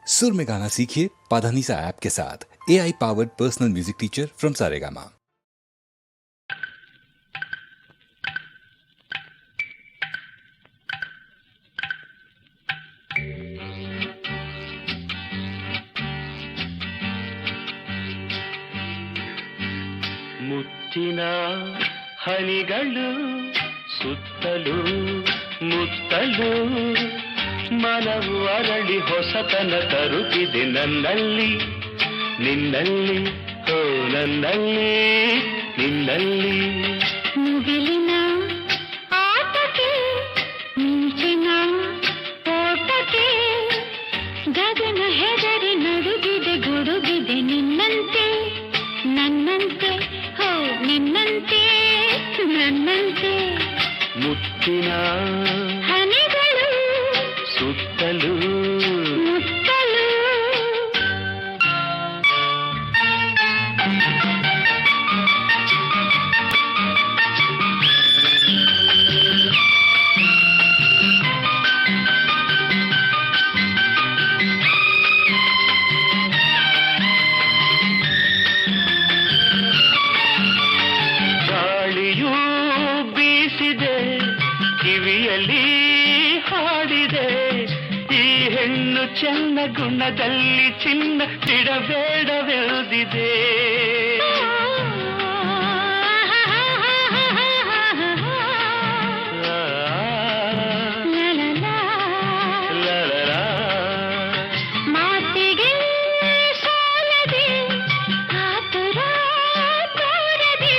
सुर में गाना सीखिए पाधानीसा ऐप के साथ। AI powered personal music teacher from Saregama. ಮುತ್ತಿನ ಹನಿಗಳು ಸುತ್ತಲೂ ಮುತ್ತಲು ಮನವು ಅರಳಿ ಹೊಸತನ ತರುತ್ತಿದೆ ನನ್ನಲ್ಲಿ ನಿನ್ನಲ್ಲಿ ಓ ನನ್ನಲ್ಲಿ ನಿನ್ನಲ್ಲಿ. ಮುಗಿಲಿನ ಆಟಕ್ಕೆ ಮಿಂಚಿನ ಓಟಕ್ಕೆ ಗಗನ ಹೆದರಿ ನಡುಗಿದೆ ಗುಡುಗಿದೆ ನಿನ್ನಂತೆ ನನ್ನಂತೆ ಹೋ ನಿನ್ನಂತೆ ನನ್ನಂತೆ. ಮುತ್ತಿನ ಹನಿಗಳು ಸುತ್ತಲೂ ಮುತ್ತಲು. ಗಾಳಿಯೂ ಬೀಸಿದೆ ಕಿವಿಯಲ್ಲಿ ಹಾಡಿದೆ ಈ ಹೆಣ್ಣು ಚೆನ್ನ ಗುಣದಲ್ಲಿ ಚಿನ್ನ ಬಿಡಬೇಡವೆಳೆದಿದೆ. ಮಾತಿಗೆ ಸಾಲದೆ ಆತುರ ತೋರದೆ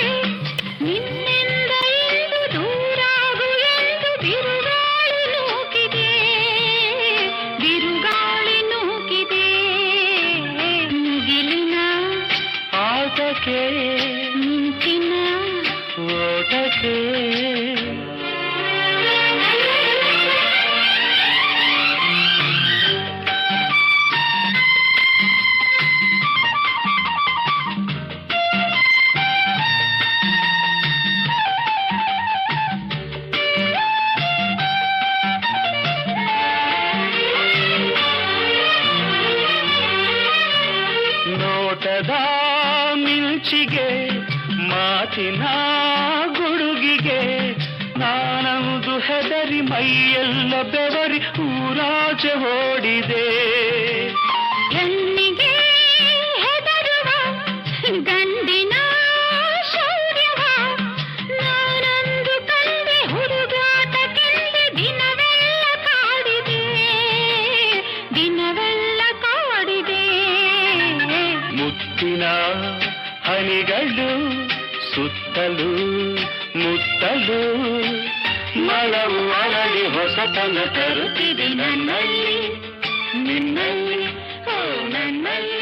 ನಿನ್ನಿಂದ ಇಂದು ದೂರಾಗು ಎಂದು ಬಿರುಗಾಳಿ ನೂಕಿದೆ ಬಿರುಗಾಳಿ ನೂಕಿದೆ. ಮುಗಿಲಿನ ಆಟಕ್ಕೆ ಮಿಂಚಿನ ಓಟಕ್ಕೆ ನೋಟದ ಮಿಂಚಿಗೆ ಮಾತಿನ ಗುಡುಗಿಗೆ ನಾನಂದು ಹೆದರಿ ಮೈಯೆಲ್ಲ ಬೆವರಿ ಊರಾಚೆ ಓಡಿದೆ. ಹೆಣ್ಣಿಗೆ ಹೆದರುವ ಗಂಡಿನ ಶೌರ್ಯವ ನಾನಂದು ಕಂಡೆ ಹುಡುಗಾಟಕ್ಕೆಂದೆ ದಿನವೆಲ್ಲ ಕಾಡಿದೆ ದಿನವೆಲ್ಲ ಕಾಡಿದೆ. ಮುತ್ತಿನ ಹನಿಗಳು ಸುತ್ತಲೂ ಮುತ್ತಲು ಮನವು ಅರಳಿ ಹೊಸತನ ತರುತ್ತಿದೆ ನನ್ನಲ್ಲಿ ನಿನ್ನಲ್ಲಿ ಓ ನನ್ನಲ್ಲಿ.